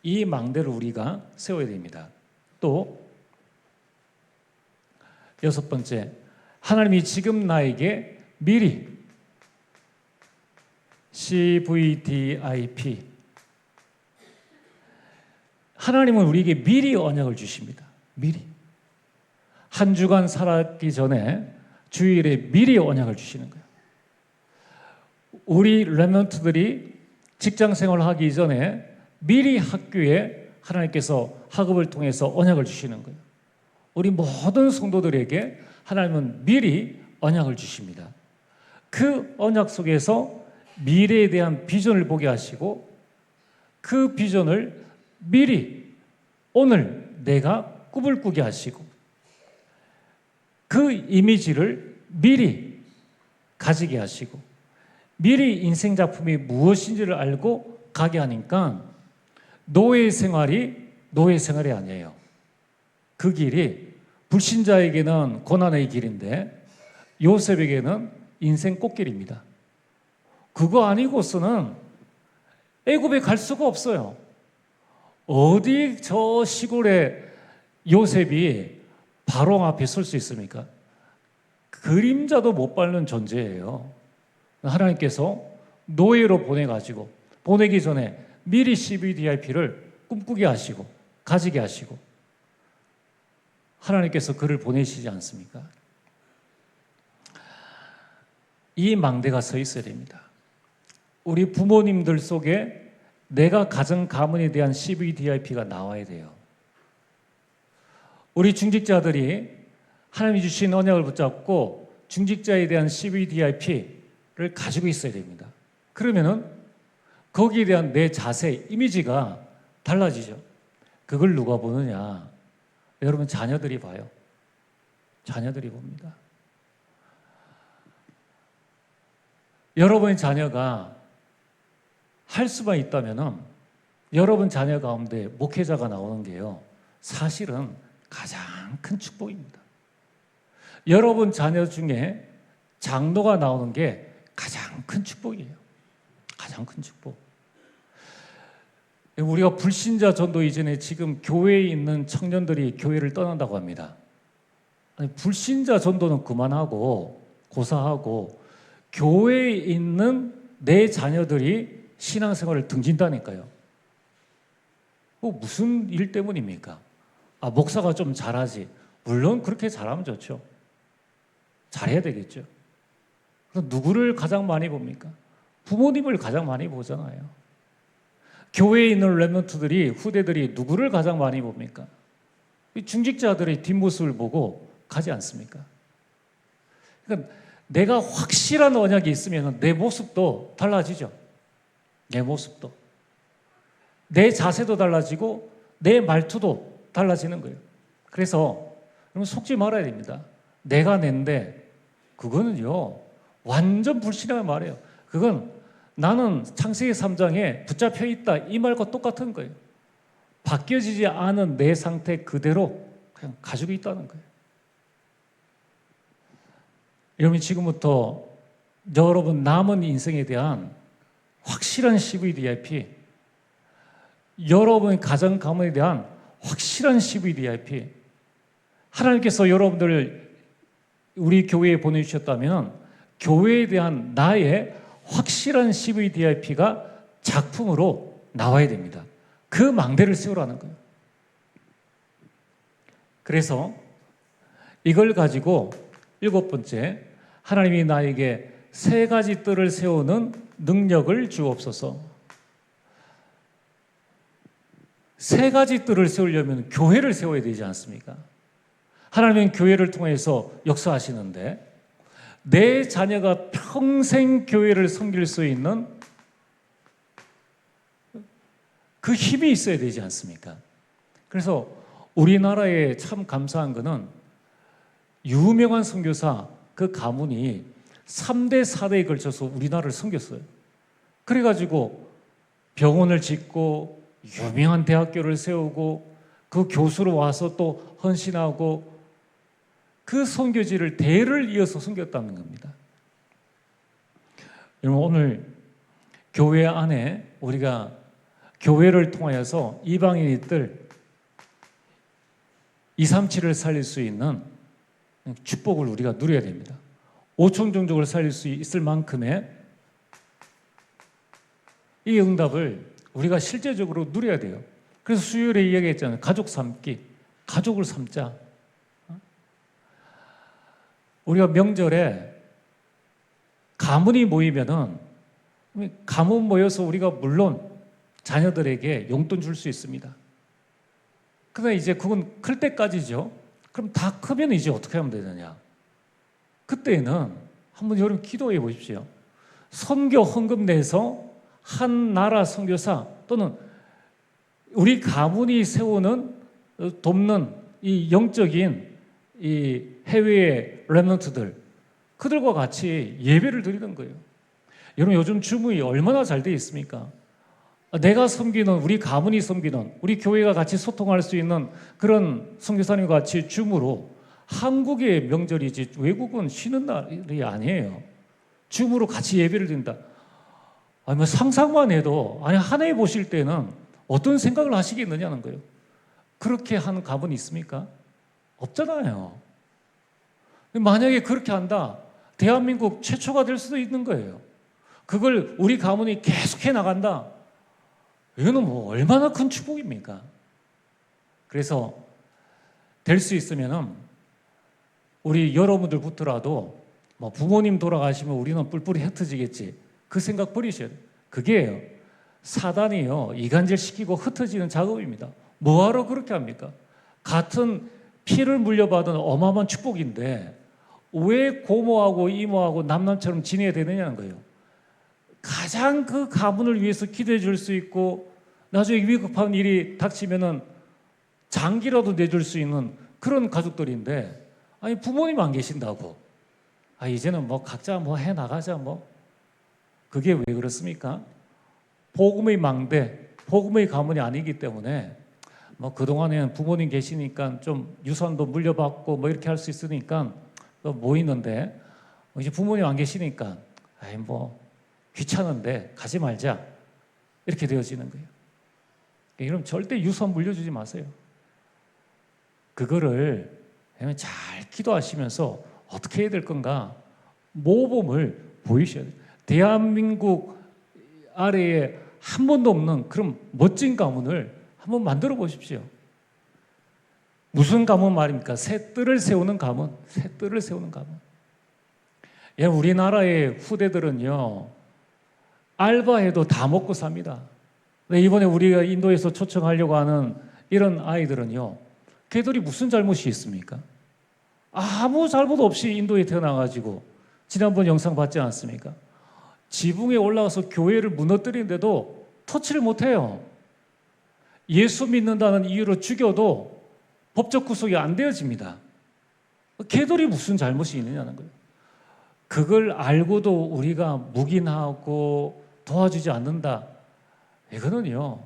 이 망대를 우리가 세워야 됩니다. 또 여섯 번째, 하나님이 지금 나에게 미리 CVDIP 하나님은 우리에게 미리 언약을 주십니다. 미리. 한 주간 살았기 전에 주일에 미리 언약을 주시는 거예요. 우리 렘넌트들이 직장 생활하기 전에 미리 학교에 하나님께서 학업을 통해서 언약을 주시는 거예요. 우리 모든 성도들에게 하나님은 미리 언약을 주십니다. 그 언약 속에서 미래에 대한 비전을 보게 하시고 그 비전을 미리 오늘 내가 꿈을 꾸게 하시고 그 이미지를 미리 가지게 하시고 미리 인생 작품이 무엇인지를 알고 가게 하니까 노예 생활이 아니에요. 그 길이 불신자에게는 고난의 길인데 요셉에게는 인생 꽃길입니다. 그거 아니고서는 애굽에 갈 수가 없어요. 어디 저 시골에 요셉이 바로 앞에 설 수 있습니까? 그림자도 못 밟는 존재예요. 하나님께서 노예로 보내가지고 보내기 전에 미리 CVDIP를 꿈꾸게 하시고 가지게 하시고 하나님께서 그를 보내시지 않습니까? 이 망대가 서 있어야 됩니다. 우리 부모님들 속에 내가 가정 가문에 대한 CVDIP가 나와야 돼요. 우리 중직자들이 하나님이 주신 언약을 붙잡고 중직자에 대한 CVDIP를 가지고 있어야 됩니다. 그러면은 거기에 대한 내 자세, 이미지가 달라지죠. 그걸 누가 보느냐? 여러분 자녀들이 봐요. 자녀들이 봅니다. 여러분의 자녀가 할 수만 있다면은 여러분 자녀 가운데 목회자가 나오는 게요, 사실은 가장 큰 축복입니다. 여러분 자녀 중에 장로가 나오는 게 가장 큰 축복이에요. 가장 큰 축복. 우리가 불신자 전도 이전에 지금 교회에 있는 청년들이 교회를 떠난다고 합니다. 아니, 불신자 전도는 그만하고 고사하고 교회에 있는 내 자녀들이 신앙생활을 등진다니까요. 무슨 일 때문입니까? 목사가 좀 잘하지. 물론 그렇게 잘하면 좋죠. 잘해야 되겠죠. 그럼 누구를 가장 많이 봅니까? 부모님을 가장 많이 보잖아요. 교회에 있는 렘넌트들이, 후대들이 누구를 가장 많이 봅니까? 중직자들의 뒷모습을 보고 가지 않습니까? 그러니까 내가 확실한 언약이 있으면 내 모습도 달라지죠. 내 모습도. 내 자세도 달라지고 내 말투도 달라지는 거예요. 그래서 여러분 속지 말아야 됩니다. 내가 낸데 그거는요 완전 불신하게 말해요. 그건 나는 창세기 3장에 붙잡혀 있다 이 말과 똑같은 거예요. 바뀌어지지 않은 내 상태 그대로 그냥 가지고 있다는 거예요. 여러분 지금부터 여러분 남은 인생에 대한 확실한 CVDIP, 여러분의 가정 가문에 대한 확실한 CVDIP, 하나님께서 여러분들을 우리 교회에 보내주셨다면 교회에 대한 나의 확실한 CVDIP가 작품으로 나와야 됩니다. 그 망대를 세우라는 거예요. 그래서 이걸 가지고 7번째, 하나님이 나에게 3가지 뜰을 세우는 능력을 주옵소서. 3가지 뜰을 세우려면 교회를 세워야 되지 않습니까? 하나님은 교회를 통해서 역사하시는데 내 자녀가 평생 교회를 섬길 수 있는 그 힘이 있어야 되지 않습니까? 그래서 우리나라에 참 감사한 거는 유명한 선교사 그 가문이 3대, 4대에 걸쳐서 우리나라를 섬겼어요. 그래가지고 병원을 짓고 유명한 대학교를 세우고 그 교수로 와서 또 헌신하고 그 선교지를 대를 이어서 섬겼다는 겁니다. 여러분 오늘 교회 안에 우리가 교회를 통하여서 이방인들 237을 살릴 수 있는 축복을 우리가 누려야 됩니다. 5천 종족을 살릴 수 있을 만큼의 이 응답을 우리가 실제적으로 누려야 돼요. 그래서 수요일에 이야기했잖아요. 가족 삼기, 가족을 삼자. 우리가 명절에 가문이 모이면은 가문 모여서 우리가 물론 자녀들에게 용돈 줄 수 있습니다. 그러나 이제 그건 클 때까지죠. 그럼 다 크면 이제 어떻게 하면 되느냐? 그때는 한번 여러분 기도해 보십시오. 선교 헌금 내서 한 나라 선교사 또는 우리 가문이 세우는 돕는 이 영적인 이 해외의 렘넌트들 그들과 같이 예배를 드리는 거예요. 여러분 요즘 줌이 얼마나 잘 돼 있습니까? 내가 섬기는 우리 가문이 섬기는 우리 교회가 같이 소통할 수 있는 그런 선교사님과 같이 줌으로 한국의 명절이지 외국은 쉬는 날이 아니에요. 줌으로 같이 예배를 드린다. 아니 뭐 상상만 해도 아니 한 해 보실 때는 어떤 생각을 하시겠느냐는 거예요. 그렇게 하는 가문이 있습니까? 없잖아요. 만약에 그렇게 한다, 대한민국 최초가 될 수도 있는 거예요. 그걸 우리 가문이 계속해 나간다. 이거는 뭐 얼마나 큰 축복입니까? 그래서 될 수 있으면은 우리 여러분들부터라도 뭐 부모님 돌아가시면 우리는 뿔뿔이 흩어지겠지. 그 생각 버리셔야 돼요. 그게 사단이요, 이간질 시키고 흩어지는 작업입니다. 뭐하러 그렇게 합니까? 같은 피를 물려받은 어마어마한 축복인데 왜 고모하고 이모하고 남남처럼 지내야 되느냐는 거예요. 가장 그 가문을 위해서 기도해 줄 수 있고 나중에 위급한 일이 닥치면은 장기라도 내줄 수 있는 그런 가족들인데, 아니 부모님 안 계신다고, 이제는 뭐 각자 뭐 해 나가자, 뭐 그게 왜 그렇습니까? 복음의 망대, 복음의 가문이 아니기 때문에 뭐 그동안에는 부모님 계시니까 좀 유산도 물려받고 뭐 이렇게 할 수 있으니까 모이는데, 이제 부모님 안 계시니까 뭐 귀찮은데 가지 말자, 이렇게 되어지는 거예요. 그럼 절대 유산 물려주지 마세요. 그거를 잘 기도하시면서 어떻게 해야 될 건가 모범을 보이셔야 돼요. 대한민국 아래에 한 번도 없는 그런 멋진 가문을 한번 만들어 보십시오. 무슨 가문 말입니까? 새 뜰을 세우는 가문, 새 뜰을 세우는 가문. 우리나라의 후대들은요, 알바해도 다 먹고 삽니다. 이번에 우리가 인도에서 초청하려고 하는 이런 아이들은요, 걔들이 무슨 잘못이 있습니까? 아무 잘못 없이 인도에 태어나가지고 지난번 영상 봤지 않습니까? 지붕에 올라가서 교회를 무너뜨리는데도 터치를 못해요. 예수 믿는다는 이유로 죽여도 법적 구속이 안 되어집니다. 걔들이 무슨 잘못이 있느냐는 거예요. 그걸 알고도 우리가 묵인하고 도와주지 않는다. 이거는요,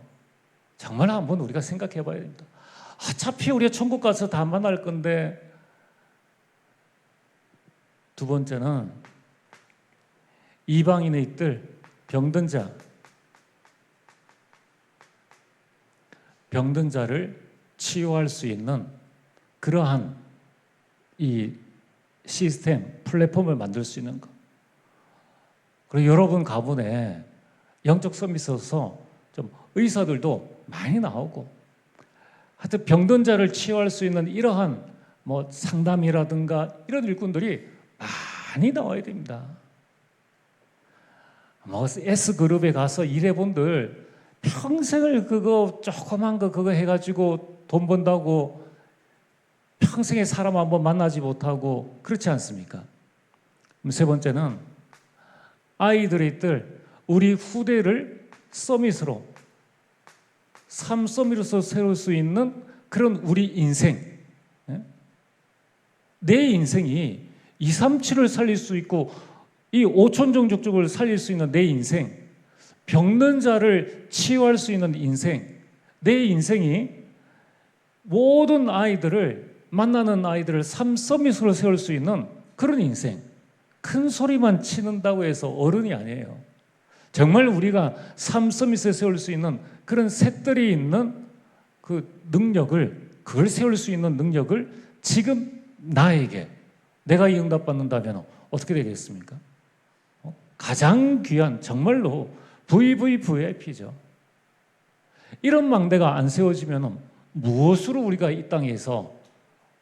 정말 한번 우리가 생각해 봐야 됩니다. 어차피 우리가 천국 가서 다 만날 건데. 두 번째는 이방인의 뜰, 병든 자. 병든 자를 치유할 수 있는 그러한 이 시스템, 플랫폼을 만들 수 있는 것. 그리고 여러분 가문에 영적 섬이 있어서 좀 의사들도 많이 나오고, 하여튼 병든 자를 치유할 수 있는 이러한 뭐 상담이라든가 이런 일꾼들이 많이 나와야 됩니다. 뭐 S그룹에 가서 일해본들 평생을 그거 조그만 거 그거 해가지고 돈 번다고 평생에 사람 한번 만나지 못하고 그렇지 않습니까? 세 번째는 아이들의 뜰, 우리 후대를 서밋으로, 삶 서밋으로서 세울 수 있는 그런 우리 인생, 내 인생이 237을 살릴 수 있고 이 5천종족족을 살릴 수 있는 내 인생, 병든 자를 치유할 수 있는 인생, 내 인생이 모든 아이들을, 만나는 아이들을 삶 서밋으로 세울 수 있는 그런 인생. 큰 소리만 치는다고 해서 어른이 아니에요. 정말 우리가 삶 서밋에 세울 수 있는 그런 셋들이 있는 그 능력을, 그걸 세울 수 있는 능력을 지금 나에게, 내가 이 응답 받는다면 어떻게 되겠습니까? 가장 귀한, 정말로 VVVIP죠. 이런 망대가 안 세워지면 무엇으로 우리가 이 땅에서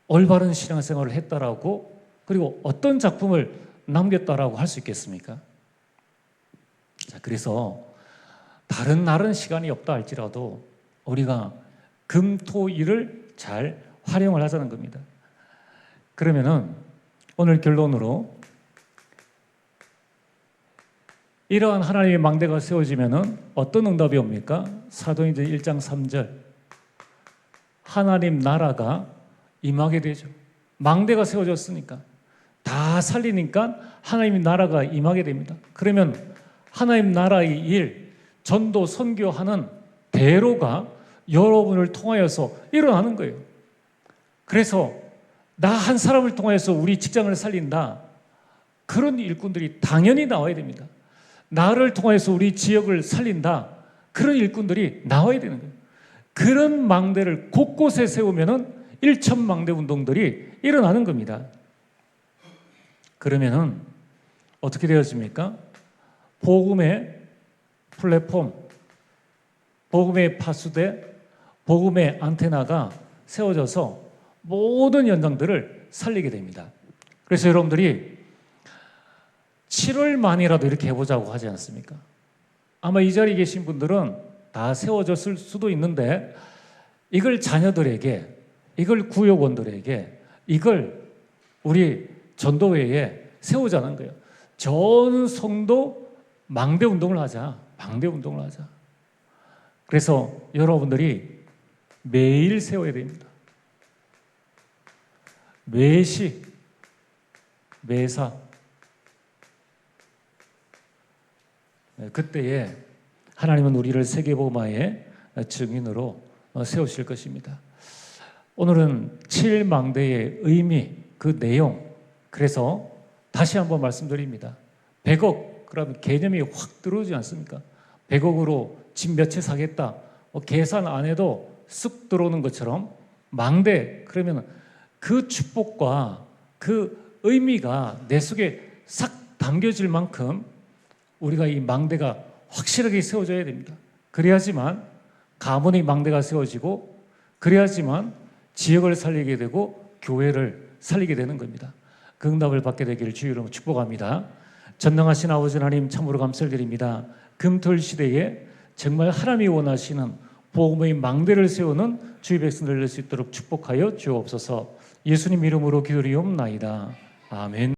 올바른 신앙생활을 했다라고, 그리고 어떤 작품을 남겼다라고 할 수 있겠습니까? 자, 그래서 다른 날은 시간이 없다 할지라도 우리가 금토일을 잘 활용을 하자는 겁니다. 그러면은 오늘 결론으로, 이러한 하나님의 망대가 세워지면은 어떤 응답이 옵니까? 사도행전 1장 3절, 하나님 나라가 임하게 되죠. 망대가 세워졌으니까, 다 살리니까 하나님의 나라가 임하게 됩니다. 그러면 하나님 나라의 일, 전도, 선교하는 대로가 여러분을 통하여서 일어나는 거예요. 그래서 나 한 사람을 통하여서 우리 직장을 살린다, 그런 일꾼들이 당연히 나와야 됩니다. 나를 통해서 우리 지역을 살린다, 그런 일꾼들이 나와야 되는 거예요. 그런 망대를 곳곳에 세우면은 일천망대 운동들이 일어나는 겁니다. 그러면은 어떻게 되어집니까? 복음의 플랫폼, 복음의 파수대, 복음의 안테나가 세워져서 모든 연장들을 살리게 됩니다. 그래서 여러분들이 7월만이라도 이렇게 해보자고 하지 않습니까? 아마 이 자리에 계신 분들은 다 세워졌을 수도 있는데 이걸 자녀들에게, 이걸 구역원들에게, 이걸 우리 전도회에 세우자는 거예요. 전 성도 망대 운동을 하자. 망대 운동을 하자. 그래서 여러분들이 매일 세워야 됩니다. 매시, 매사. 그때에 하나님은 우리를 세계복음화의 증인으로 세우실 것입니다. 오늘은 7망대의 의미, 그 내용, 그래서 다시 한번 말씀드립니다. 100억, 그러면 개념이 확 들어오지 않습니까? 100억으로 집 몇 채 사겠다. 계산 안 해도 쑥 들어오는 것처럼 망대, 그러면 그 축복과 그 의미가 내 속에 싹 담겨질 만큼 우리가 이 망대가 확실하게 세워져야 됩니다. 그래야지만 가문의 망대가 세워지고, 그래야지만 지역을 살리게 되고 교회를 살리게 되는 겁니다. 그 응답을 받게 되기를 주의 이름으로 축복합니다. 전능하신 아버지 하나님, 참으로 감사를 드립니다. 금토일 시대에 정말 하나님이 원하시는 복음의 망대를 세우는 주의 백성들 될 수 있도록 축복하여 주옵소서. 예수님 이름으로 기도리옵나이다. 아멘.